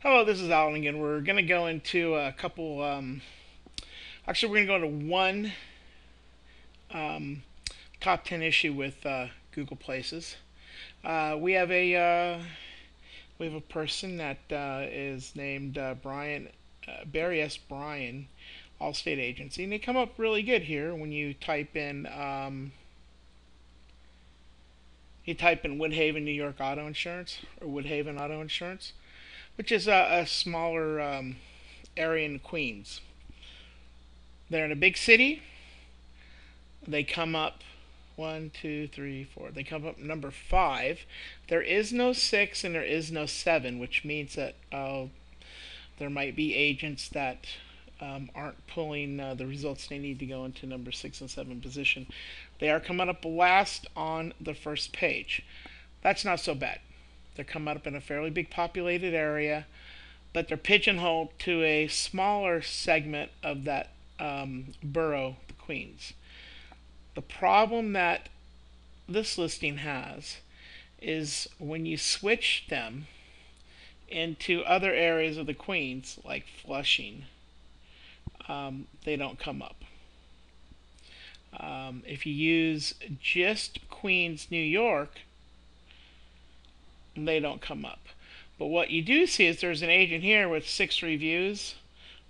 Hello, this is Alan again. We're going to go into a couple. Actually, we're going to go into one um, top 10 issue with Google Places. We have a person that is named Brian Barry S. Bryan, Allstate Agency, and they come up really good here when you type in Woodhaven, New York Auto Insurance or Woodhaven Auto Insurance, which is a smaller area in Queens. They're in a big city. They come up one, two, three, four. They come up number five. There is no six and there is no seven, which means that there might be agents that aren't pulling the results they need to go into number six and seven position. They are coming up last on the first page. That's not so bad. They're coming up in a fairly big populated area, but they're pigeonholed to a smaller segment of that borough, the Queens. The problem that this listing has is when you switch them into other areas of the Queens, like Flushing, they don't come up. If you use just Queens, New York, they don't come up. But what you do see is there's an agent here with 6 reviews,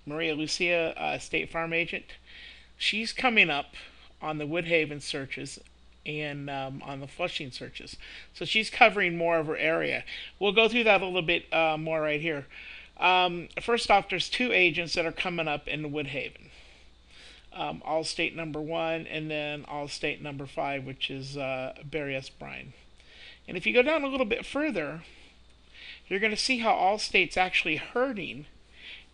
Maria Lucia, State Farm agent. She's coming up on the Woodhaven searches and on the Flushing searches. So she's covering more of her area. We'll go through that a little bit more right here. First off, there's 2 agents that are coming up in Woodhaven. Allstate number 1 and then Allstate number 5, which is Barry S. Bryan. And if you go down a little bit further, you're going to see how Allstate's actually hurting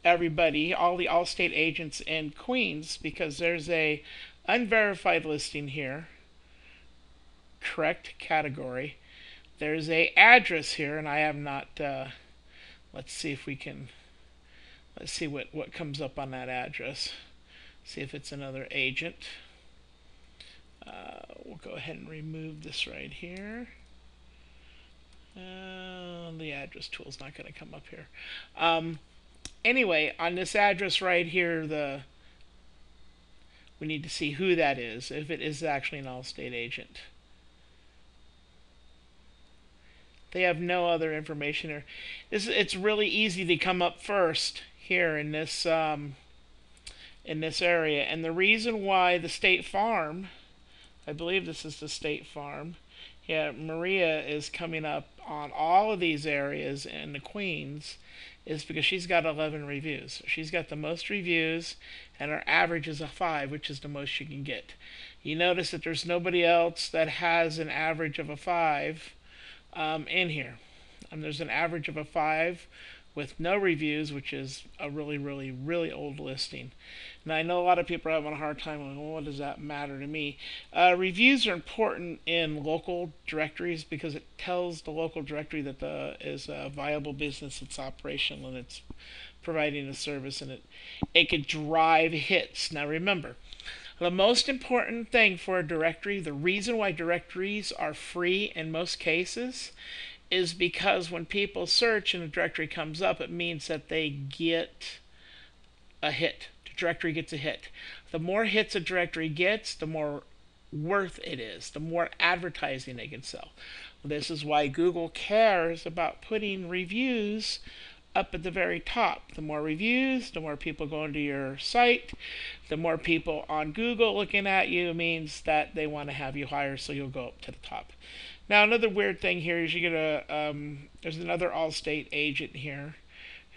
everybody, all the Allstate agents in Queens, because there's a unverified listing here, correct category. There's a address here, and I have not. Let's see if we can. Let's see what comes up on that address. See if it's another agent. We'll go ahead and remove this right here. The address tool is not going to come up here. Anyway, on this address right here, we need to see who that is, if it is actually an Allstate agent. They have no other information here. It's really easy to come up first here in this area, and the reason why the State Farm, I believe this is the State Farm. Yeah, Maria is coming up on all of these areas in the Queens is because she's got 11 reviews. She's got the most reviews, and her average is a 5, which is the most you can get. You notice that there's nobody else that has an average of a 5 in here. There's an average of a 5 with no reviews, which is a really, really, really old listing. Now, I know a lot of people are having a hard time going, well, what does that matter to me? Reviews are important in local directories because it tells the local directory that is a viable business, it's operational, and it's providing a service, and it could drive hits. Now, remember, the most important thing for a directory, the reason why directories are free in most cases, is because when people search and a directory comes up, it means that they get a hit. The directory gets a hit. The more hits a directory gets, the more worth it is, the more advertising they can sell. This is why Google cares about putting reviews up at the very top. The more reviews, the more people go into your site, the more people on Google looking at you means that they want to have you higher, so you'll go up to the top. Now, another weird thing here is there's another Allstate agent here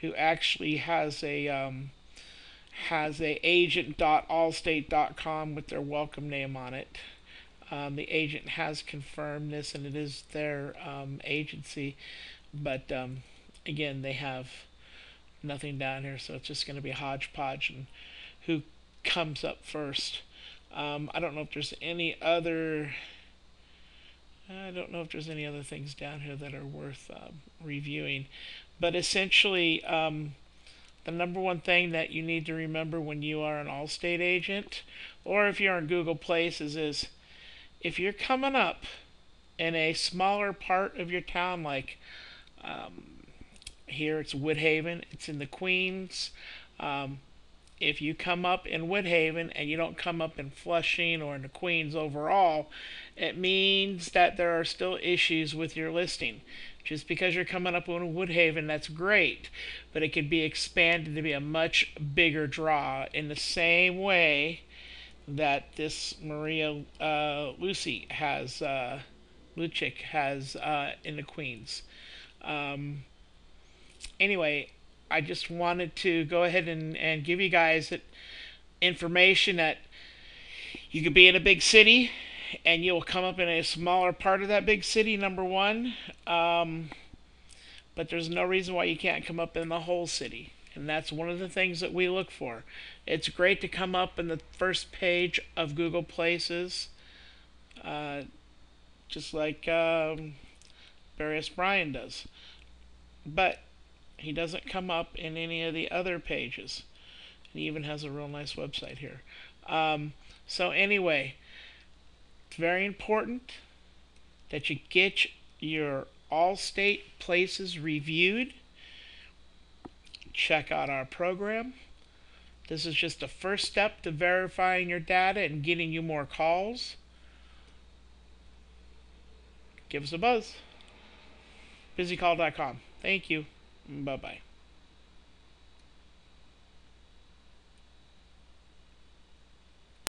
who actually has a agent.allstate.com with their welcome name on it. The agent has confirmed this, and it is their agency, but again, they have nothing down here, so it's just going to be hodgepodge and who comes up first. I don't know if there's any other. I don't know if there's any other things down here that are worth reviewing, but essentially, the number one thing that you need to remember when you are an Allstate agent, or if you're on Google Places, is if you're coming up in a smaller part of your town, like Here it's Woodhaven. It's in the Queens. If you come up in Woodhaven and you don't come up in Flushing or in the Queens overall, it means that there are still issues with your listing. Just because you're coming up in Woodhaven, that's great, but it could be expanded to be a much bigger draw in the same way that this Maria Lucy has, Lucic has in the Queens. Um, anyway, I just wanted to go ahead and give you guys that information that you could be in a big city and you'll come up in a smaller part of that big city, number one. But there's no reason why you can't come up in the whole city. And that's one of the things that we look for. It's great to come up in the first page of Google Places, uh, just like Barrios Bryan does. But he doesn't come up in any of the other pages. And he even has a real nice website here. So anyway, it's very important that you get your Allstate places reviewed. Check out our program. This is just the first step to verifying your data and getting you more calls. Give us a buzz. BusyCall.com. Thank you. Bye-bye.